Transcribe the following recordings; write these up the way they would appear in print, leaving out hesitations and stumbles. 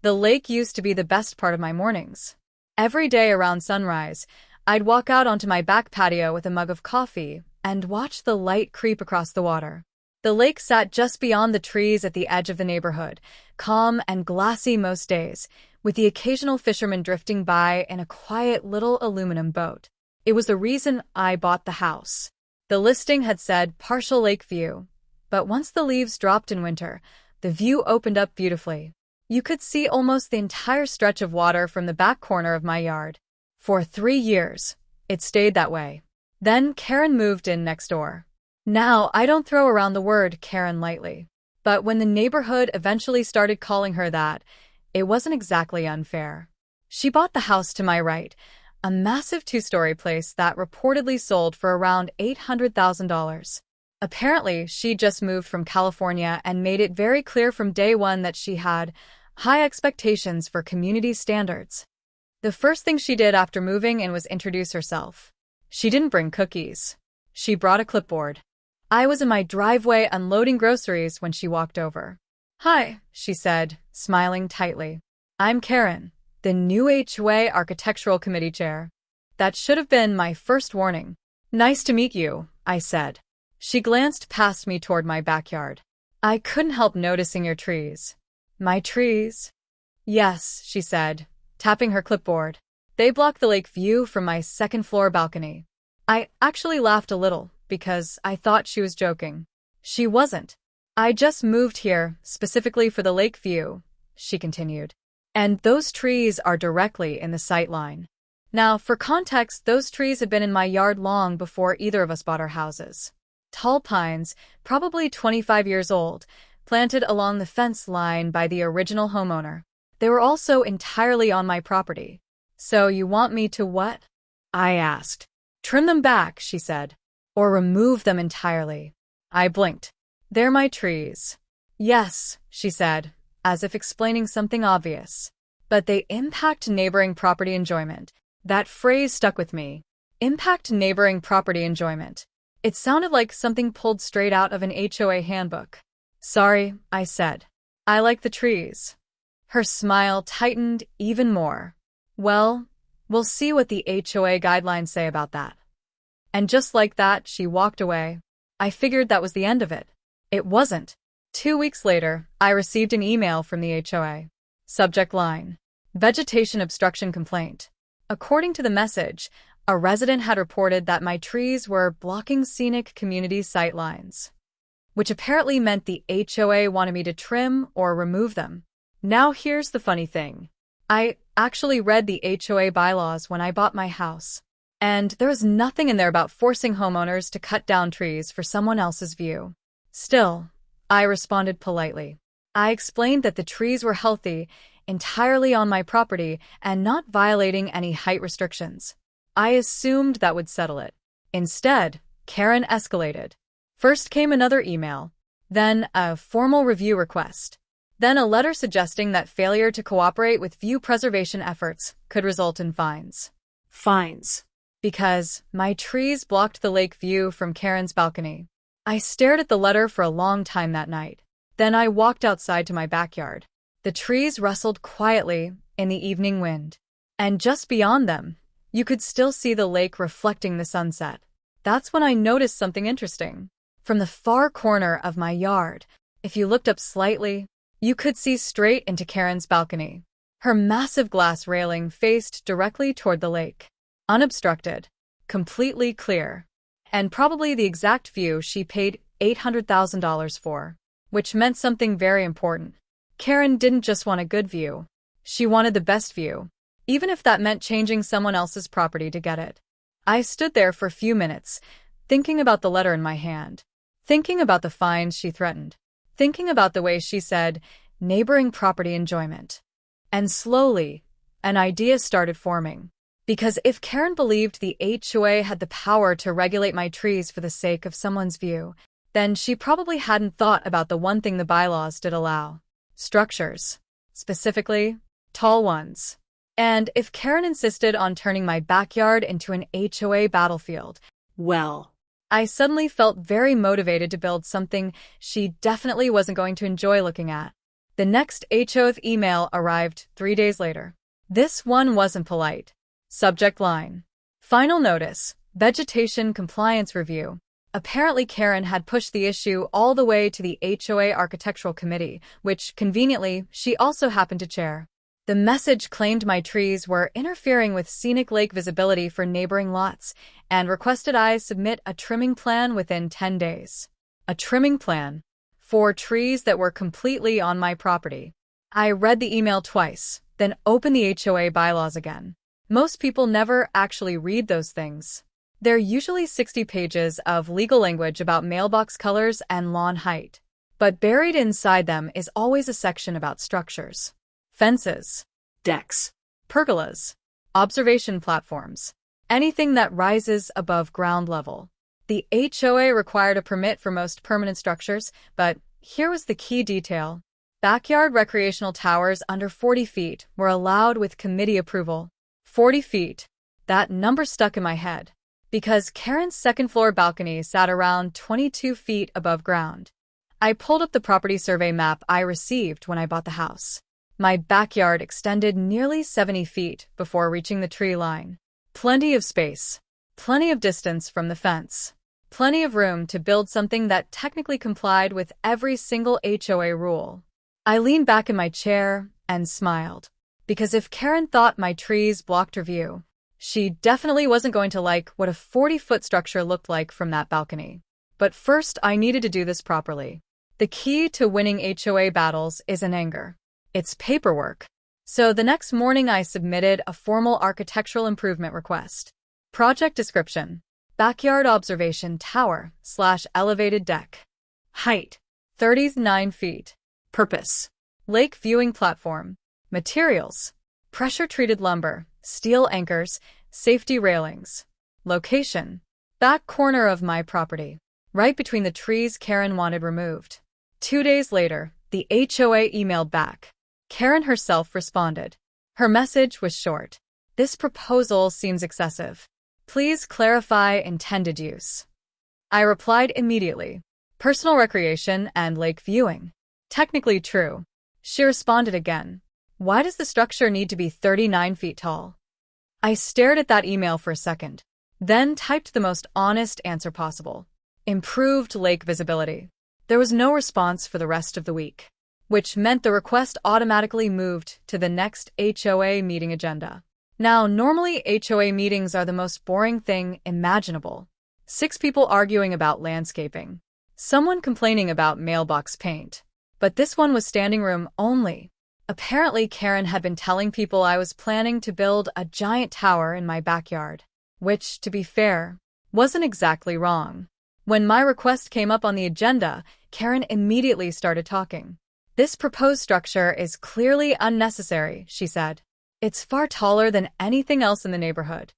The lake used to be the best part of my mornings. Every day around sunrise, I'd walk out onto my back patio with a mug of coffee and watch the light creep across the water. The lake sat just beyond the trees at the edge of the neighborhood, calm and glassy most days, with the occasional fisherman drifting by in a quiet little aluminum boat. It was the reason I bought the house. The listing had said partial lake view, but once the leaves dropped in winter, the view opened up beautifully. You could see almost the entire stretch of water from the back corner of my yard. For 3 years, it stayed that way. Then Karen moved in next door. Now, I don't throw around the word Karen lightly. But when the neighborhood eventually started calling her that, it wasn't exactly unfair. She bought the house to my right, a massive 2-story place that reportedly sold for around $800,000. Apparently, she just moved from California and made it very clear from day one that she had high expectations for community standards. The first thing she did after moving in was introduce herself. She didn't bring cookies. She brought a clipboard. I was in my driveway unloading groceries when she walked over. "Hi," she said, smiling tightly. "I'm Karen, the new HOA Architectural Committee Chair." That should have been my first warning. "Nice to meet you," I said. She glanced past me toward my backyard. "I couldn't help noticing your trees." "My trees?" "Yes," she said, tapping her clipboard. "They block the lake view from my second-floor balcony." I actually laughed a little, because I thought she was joking. She wasn't. "I just moved here, specifically for the lake view," she continued. "And those trees are directly in the sight line." Now, for context, those trees had been in my yard long before either of us bought our houses. Tall pines, probably 25 years old, planted along the fence line by the original homeowner. They were also entirely on my property. "So you want me to what?" I asked. "Trim them back," she said. "Or remove them entirely." I blinked. "They're my trees." "Yes," she said, as if explaining something obvious. "But they impact neighboring property enjoyment." That phrase stuck with me. Impact neighboring property enjoyment. It sounded like something pulled straight out of an HOA handbook. "Sorry," I said. "I like the trees." Her smile tightened even more. "Well, we'll see what the HOA guidelines say about that." And just like that, she walked away. I figured that was the end of it. It wasn't. 2 weeks later, I received an email from the HOA. Subject line: Vegetation obstruction complaint. According to the message, a resident had reported that my trees were blocking scenic community sightlines, which apparently meant the HOA wanted me to trim or remove them. Now here's the funny thing. I actually read the HOA bylaws when I bought my house, and there was nothing in there about forcing homeowners to cut down trees for someone else's view. Still, I responded politely. I explained that the trees were healthy, entirely on my property, and not violating any height restrictions. I assumed that would settle it. Instead, Karen escalated. First came another email, then a formal review request, then a letter suggesting that failure to cooperate with view preservation efforts could result in fines. Fines. Because my trees blocked the lake view from Karen's balcony. I stared at the letter for a long time that night. Then I walked outside to my backyard. The trees rustled quietly in the evening wind. And just beyond them, you could still see the lake reflecting the sunset. That's when I noticed something interesting. From the far corner of my yard, if you looked up slightly, you could see straight into Karen's balcony. Her massive glass railing faced directly toward the lake. Unobstructed, completely clear, and probably the exact view she paid $800,000 for, which meant something very important. Karen didn't just want a good view. She wanted the best view, even if that meant changing someone else's property to get it. I stood there for a few minutes, thinking about the letter in my hand, thinking about the fines she threatened, thinking about the way she said, neighboring property enjoyment. And slowly, an idea started forming. Because if Karen believed the HOA had the power to regulate my trees for the sake of someone's view, then she probably hadn't thought about the one thing the bylaws did allow: structures. Specifically, tall ones. And if Karen insisted on turning my backyard into an HOA battlefield, well, I suddenly felt very motivated to build something she definitely wasn't going to enjoy looking at. The next HOA email arrived 3 days later. This one wasn't polite. Subject line: Final notice, vegetation compliance review. Apparently Karen had pushed the issue all the way to the HOA Architectural Committee, which, conveniently, she also happened to chair. The message claimed my trees were interfering with scenic lake visibility for neighboring lots and requested I submit a trimming plan within 10 days. A trimming plan for trees that were completely on my property. I read the email twice, then opened the HOA bylaws again. Most people never actually read those things. They're usually 60 pages of legal language about mailbox colors and lawn height. But buried inside them is always a section about structures. Fences, decks, pergolas, observation platforms, anything that rises above ground level. The HOA required a permit for most permanent structures, but here was the key detail. Backyard recreational towers under 40 feet were allowed with committee approval. 40 feet. That number stuck in my head, because Karen's second-floor balcony sat around 22 feet above ground. I pulled up the property survey map I received when I bought the house. My backyard extended nearly 70 feet before reaching the tree line. Plenty of space, plenty of distance from the fence, plenty of room to build something that technically complied with every single HOA rule. I leaned back in my chair and smiled, because if Karen thought my trees blocked her view, she definitely wasn't going to like what a 40-foot structure looked like from that balcony. But first, I needed to do this properly. The key to winning HOA battles isn't anger. It's paperwork. So the next morning I submitted a formal architectural improvement request. Project description: backyard observation tower/elevated deck. Height: 39 feet. Purpose: lake viewing platform. Materials: pressure-treated lumber, steel anchors, safety railings. Location: back corner of my property, right between the trees Karen wanted removed. 2 days later, the HOA emailed back. Karen herself responded. Her message was short. This proposal seems excessive. Please clarify intended use. I replied immediately. Personal recreation and lake viewing. Technically true. She responded again. Why does the structure need to be 39 feet tall? I stared at that email for a second, then typed the most honest answer possible. Improved lake visibility. There was no response for the rest of the week, which meant the request automatically moved to the next HOA meeting agenda. Now, normally HOA meetings are the most boring thing imaginable. 6 people arguing about landscaping, someone complaining about mailbox paint. But this one was standing room only. Apparently, Karen had been telling people I was planning to build a giant tower in my backyard, which, to be fair, wasn't exactly wrong. When my request came up on the agenda, Karen immediately started talking. This proposed structure is clearly unnecessary, she said. It's far taller than anything else in the neighborhood.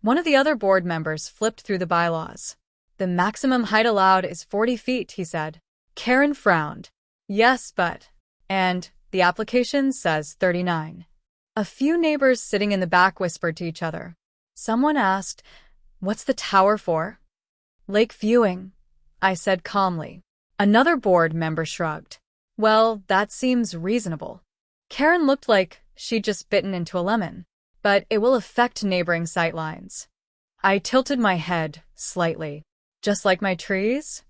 One of the other board members flipped through the bylaws. The maximum height allowed is 40 feet, he said. Karen frowned. Yes, but... And the application says 39. A few neighbors sitting in the back whispered to each other. Someone asked, "What's the tower for?" "Lake viewing," I said calmly. Another board member shrugged. Well, that seems reasonable. Karen looked like she'd just bitten into a lemon. But it will affect neighboring sightlines. I tilted my head slightly. Just like my trees?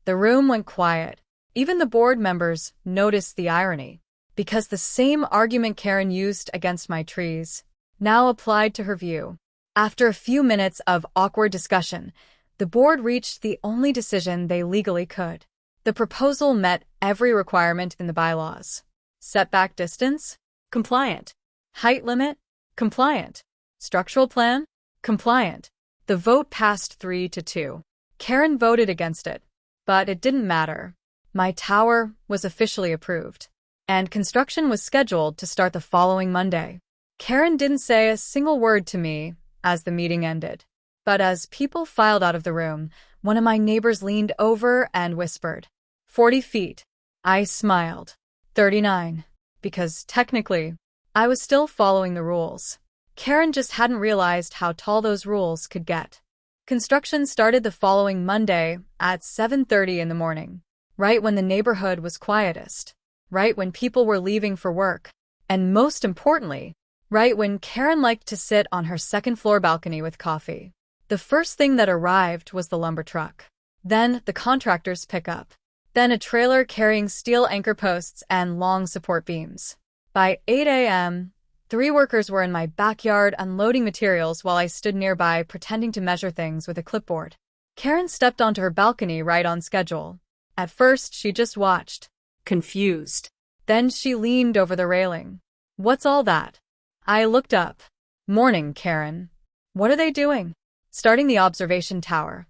The room went quiet. Even the board members noticed the irony, because the same argument Karen used against my trees now applied to her view. After a few minutes of awkward discussion, the board reached the only decision they legally could. The proposal met every requirement in the bylaws. Setback distance? Compliant. Height limit? Compliant. Structural plan? Compliant. The vote passed 3-2. Karen voted against it, but it didn't matter. My tower was officially approved, and construction was scheduled to start the following Monday. Karen didn't say a single word to me as the meeting ended, but as people filed out of the room, one of my neighbors leaned over and whispered, 40 feet. I smiled. 39. Because technically, I was still following the rules. Karen just hadn't realized how tall those rules could get. Construction started the following Monday at 7:30 in the morning, right when the neighborhood was quietest. right when people were leaving for work. And most importantly, right when Karen liked to sit on her second-floor balcony with coffee. The first thing that arrived was the lumber truck. Then the contractor's pickup. Then a trailer carrying steel anchor posts and long support beams. By 8 a.m., 3 workers were in my backyard unloading materials while I stood nearby pretending to measure things with a clipboard. Karen stepped onto her balcony right on schedule. At first, she just watched, confused. Then she leaned over the railing. "What's all that?" I looked up. "Morning, Karen. What are they doing?" "Starting the observation tower."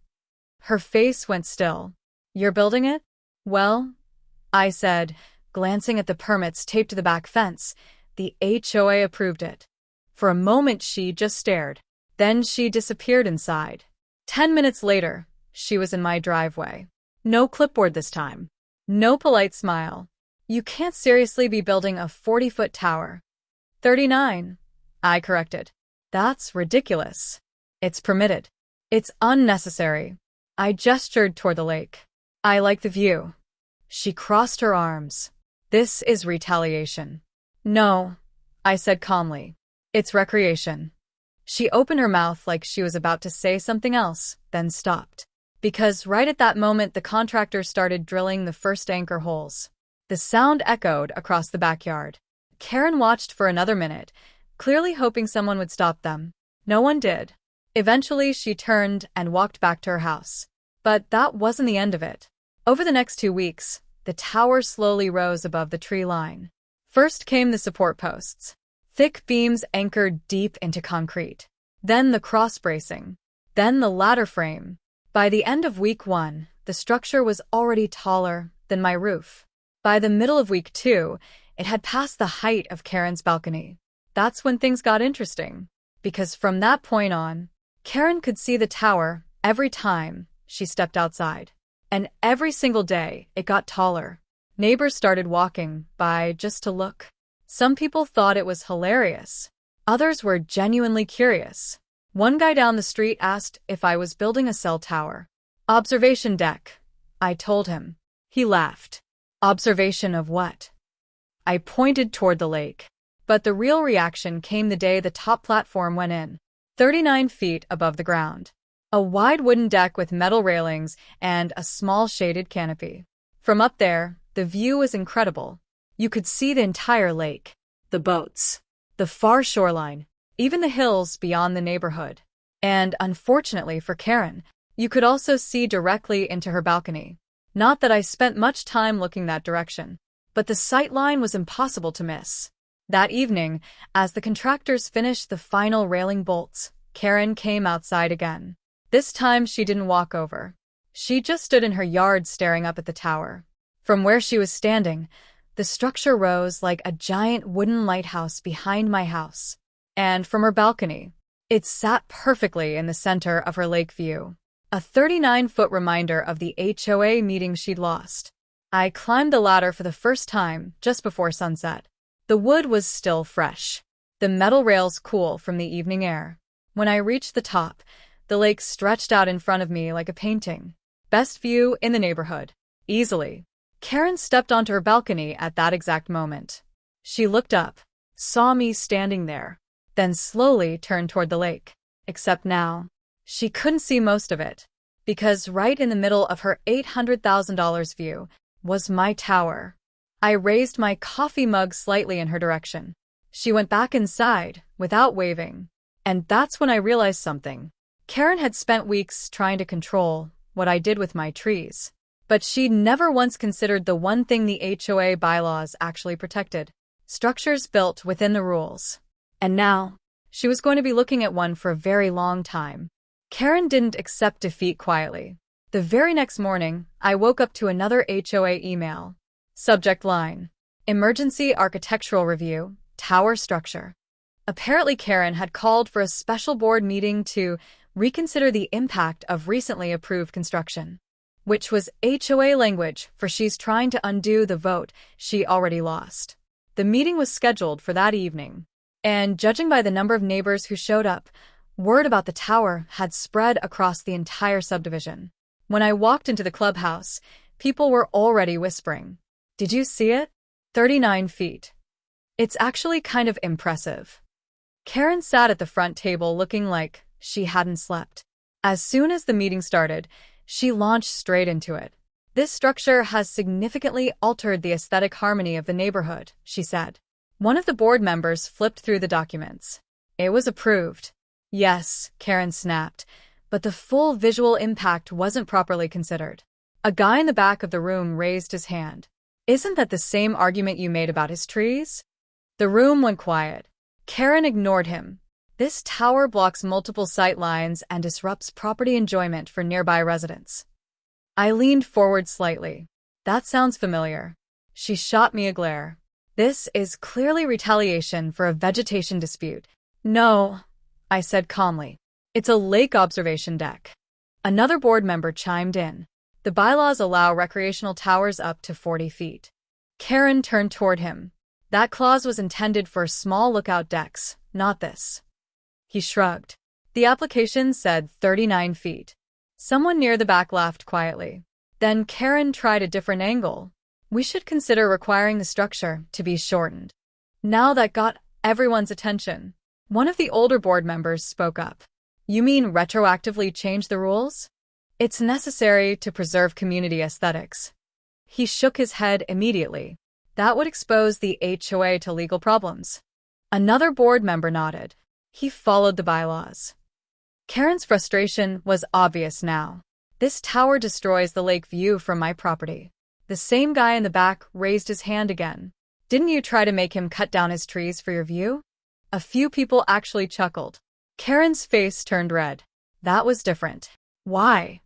Her face went still. "You're building it?" "Well," I said, glancing at the permits taped to the back fence, "the HOA approved it." For a moment she just stared. Then she disappeared inside. 10 minutes later, she was in my driveway. No clipboard this time. No polite smile. "You can't seriously be building a 40-foot tower." 39, I corrected. "That's ridiculous." "It's permitted." "It's unnecessary." I gestured toward the lake. "I like the view." She crossed her arms. "This is retaliation." "No," I said calmly. "It's recreation." She opened her mouth like she was about to say something else, then stopped. Because right at that moment the contractor started drilling the first anchor holes. The sound echoed across the backyard. Karen watched for another minute, clearly hoping someone would stop them. No one did. Eventually she turned and walked back to her house. But that wasn't the end of it. Over the next 2 weeks, the tower slowly rose above the tree line. First came the support posts. Thick beams anchored deep into concrete. Then the cross bracing. Then the ladder frame. By the end of week 1, the structure was already taller than my roof. By the middle of week 2, it had passed the height of Karen's balcony. That's when things got interesting. Because from that point on, Karen could see the tower every time she stepped outside. And every single day, it got taller. Neighbors started walking by just to look. Some people thought it was hilarious. Others were genuinely curious. One guy down the street asked if I was building a cell tower. "Observation deck," I told him. He laughed. "Observation of what?" I pointed toward the lake. But the real reaction came the day the top platform went in. 39 feet above the ground. A wide wooden deck with metal railings and a small shaded canopy. From up there, the view was incredible. You could see the entire lake, the boats, the far shoreline, even the hills beyond the neighborhood. And unfortunately for Karen, you could also see directly into her balcony. Not that I spent much time looking that direction, but the sight line was impossible to miss. That evening, as the contractors finished the final railing bolts, Karen came outside again. This time she didn't walk over. She just stood in her yard staring up at the tower. From where she was standing, the structure rose like a giant wooden lighthouse behind my house. And from her balcony, it sat perfectly in the center of her lake view. A 39-foot reminder of the HOA meeting she'd lost. I climbed the ladder for the first time just before sunset. The wood was still fresh, the metal rails cool from the evening air. When I reached the top, the lake stretched out in front of me like a painting. Best view in the neighborhood. Easily. Karen stepped onto her balcony at that exact moment. She looked up, saw me standing there, then slowly turned toward the lake. Except now, she couldn't see most of it, because right in the middle of her $800,000 view was my tower. I raised my coffee mug slightly in her direction. She went back inside, without waving. And that's when I realized something. Karen had spent weeks trying to control what I did with my trees. But she'd never once considered the one thing the HOA bylaws actually protected: structures built within the rules. And now, she was going to be looking at one for a very long time. Karen didn't accept defeat quietly. The very next morning, I woke up to another HOA email. Subject line: Emergency Architectural Review, Tower Structure. Apparently Karen had called for a special board meeting to reconsider the impact of recently approved construction. Which was HOA language for she's trying to undo the vote she already lost. The meeting was scheduled for that evening. And judging by the number of neighbors who showed up, word about the tower had spread across the entire subdivision. When I walked into the clubhouse, people were already whispering, "Did you see it? 39 feet. It's actually kind of impressive. Karen sat at the front table looking like she hadn't slept. As soon as the meeting started, she launched straight into it. This structure has significantly altered the aesthetic harmony of the neighborhood, she said. One of the board members flipped through the documents. It was approved. Yes, Karen snapped, but the full visual impact wasn't properly considered. A guy in the back of the room raised his hand. Isn't that the same argument you made about his trees? The room went quiet. Karen ignored him. This tower blocks multiple sight lines and disrupts property enjoyment for nearby residents. I leaned forward slightly. That sounds familiar. She shot me a glare. This is clearly retaliation for a vegetation dispute. No, I said calmly. It's a lake observation deck. Another board member chimed in. The bylaws allow recreational towers up to 40 feet. Karen turned toward him. That clause was intended for small lookout decks, not this. He shrugged. The application said 39 feet. Someone near the back laughed quietly. Then Karen tried a different angle. We should consider requiring the structure to be shortened. Now that got everyone's attention. One of the older board members spoke up. You mean retroactively change the rules? It's necessary to preserve community aesthetics. He shook his head immediately. That would expose the HOA to legal problems. Another board member nodded. He followed the bylaws. Karen's frustration was obvious now. This tower destroys the lake view from my property. The same guy in the back raised his hand again. Didn't you try to make him cut down his trees for your view? A few people actually chuckled. Karen's face turned red. That was different. Why?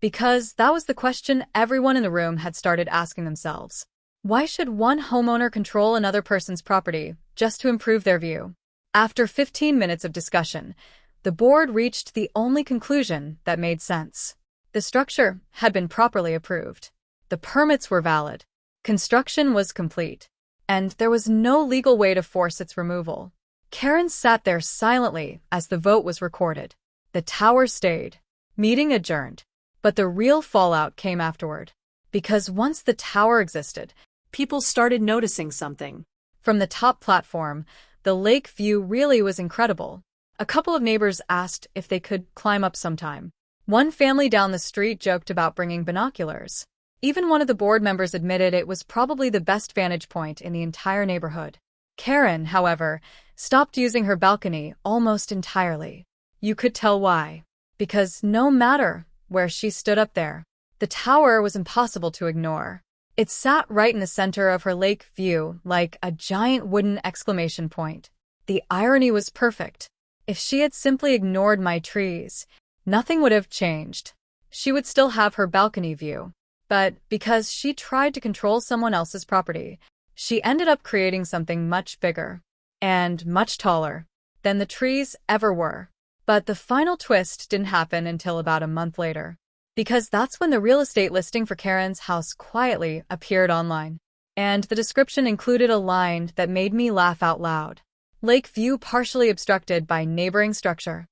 Because that was the question everyone in the room had started asking themselves. Why should one homeowner control another person's property just to improve their view? After 15 minutes of discussion, the board reached the only conclusion that made sense. The structure had been properly approved. The permits were valid. Construction was complete. And there was no legal way to force its removal. Karen sat there silently as the vote was recorded. The tower stayed. Meeting adjourned. But the real fallout came afterward. Because once the tower existed, people started noticing something. From the top platform, the lake view really was incredible. A couple of neighbors asked if they could climb up sometime. One family down the street joked about bringing binoculars. Even one of the board members admitted it was probably the best vantage point in the entire neighborhood. Karen, however, stopped using her balcony almost entirely. You could tell why. Because no matter where she stood up there, the tower was impossible to ignore. It sat right in the center of her lake view like a giant wooden exclamation point. The irony was perfect. If she had simply ignored my trees, nothing would have changed. She would still have her balcony view. But because she tried to control someone else's property, she ended up creating something much bigger and much taller than the trees ever were. But the final twist didn't happen until about a month later. Because that's when the real estate listing for Karen's house quietly appeared online. And the description included a line that made me laugh out loud. Lake view partially obstructed by neighboring structure.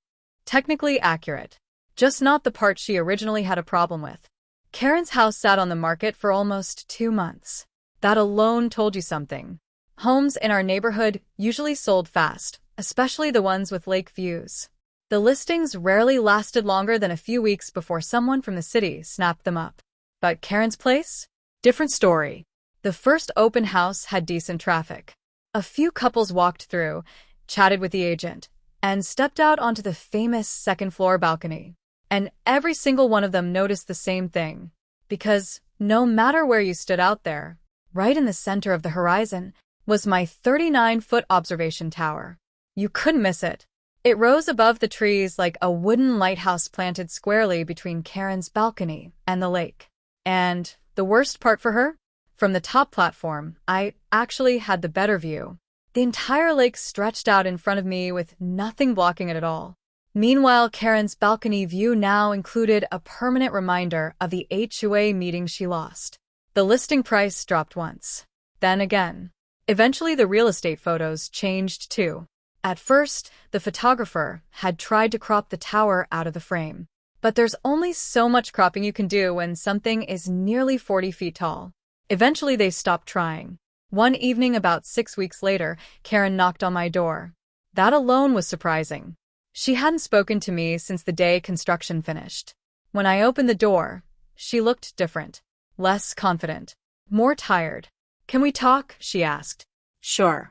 Technically accurate. Just not the part she originally had a problem with. Karen's house sat on the market for almost 2 months. That alone told you something. Homes in our neighborhood usually sold fast, especially the ones with lake views. The listings rarely lasted longer than a few weeks before someone from the city snapped them up. But Karen's place? Different story. The first open house had decent traffic. A few couples walked through, chatted with the agent, and stepped out onto the famous second-floor balcony. And every single one of them noticed the same thing. Because no matter where you stood out there, right in the center of the horizon, was my 39-foot observation tower. You couldn't miss it. It rose above the trees like a wooden lighthouse planted squarely between Karen's balcony and the lake. And the worst part for her? From the top platform, I actually had the better view. The entire lake stretched out in front of me with nothing blocking it at all. Meanwhile, Karen's balcony view now included a permanent reminder of the HOA meeting she lost. The listing price dropped once, then again. Eventually, the real estate photos changed too. At first, the photographer had tried to crop the tower out of the frame. But there's only so much cropping you can do when something is nearly 40 feet tall. Eventually, they stopped trying. One evening about 6 weeks later, Karen knocked on my door. That alone was surprising. She hadn't spoken to me since the day construction finished. When I opened the door, she looked different. Less confident. More tired. "Can we talk?" she asked. Sure.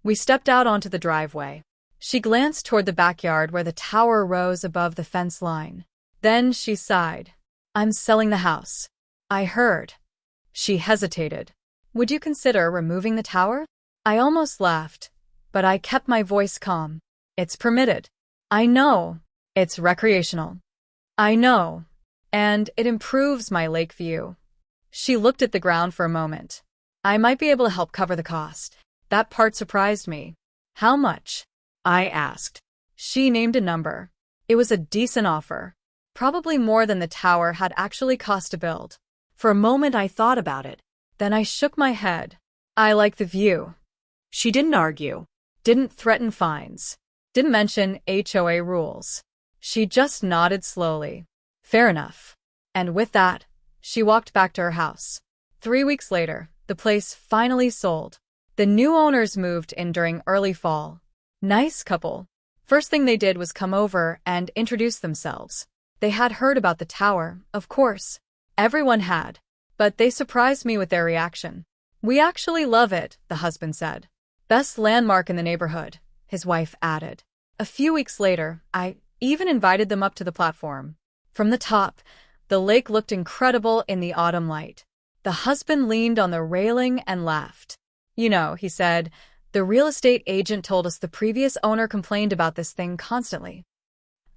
We stepped out onto the driveway. She glanced toward the backyard where the tower rose above the fence line. Then she sighed. "I'm selling the house." I heard. She hesitated. "Would you consider removing the tower?" I almost laughed, but I kept my voice calm. "It's permitted." "I know. It's recreational." "I know. And it improves my lake view." She looked at the ground for a moment. "I might be able to help cover the cost." That part surprised me. "How much?" I asked. She named a number. It was a decent offer. Probably more than the tower had actually cost to build. For a moment I thought about it. Then I shook my head. "I like the view." She didn't argue. Didn't threaten fines. Didn't mention HOA rules. She just nodded slowly. "Fair enough." And with that, she walked back to her house. 3 weeks later, the place finally sold. The new owners moved in during early fall. Nice couple. First thing they did was come over and introduce themselves. They had heard about the tower, of course. Everyone had. But they surprised me with their reaction. "We actually love it," the husband said. "Best landmark in the neighborhood," his wife added. A few weeks later, I even invited them up to the platform. From the top, the lake looked incredible in the autumn light. The husband leaned on the railing and laughed. "You know," he said, "the real estate agent told us the previous owner complained about this thing constantly."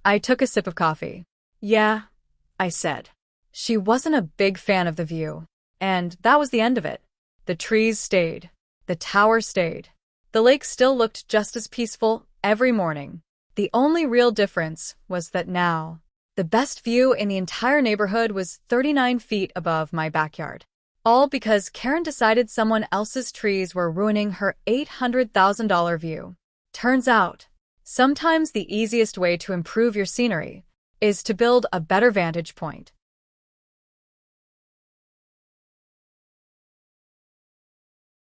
I took a sip of coffee. "Yeah," I said. She wasn't a big fan of the view. And that was the end of it. The trees stayed. The tower stayed. The lake still looked just as peaceful every morning. The only real difference was that now, the best view in the entire neighborhood was 39 feet above my backyard. All because Karen decided someone else's trees were ruining her $800,000 view. Turns out, sometimes the easiest way to improve your scenery is to build a better vantage point.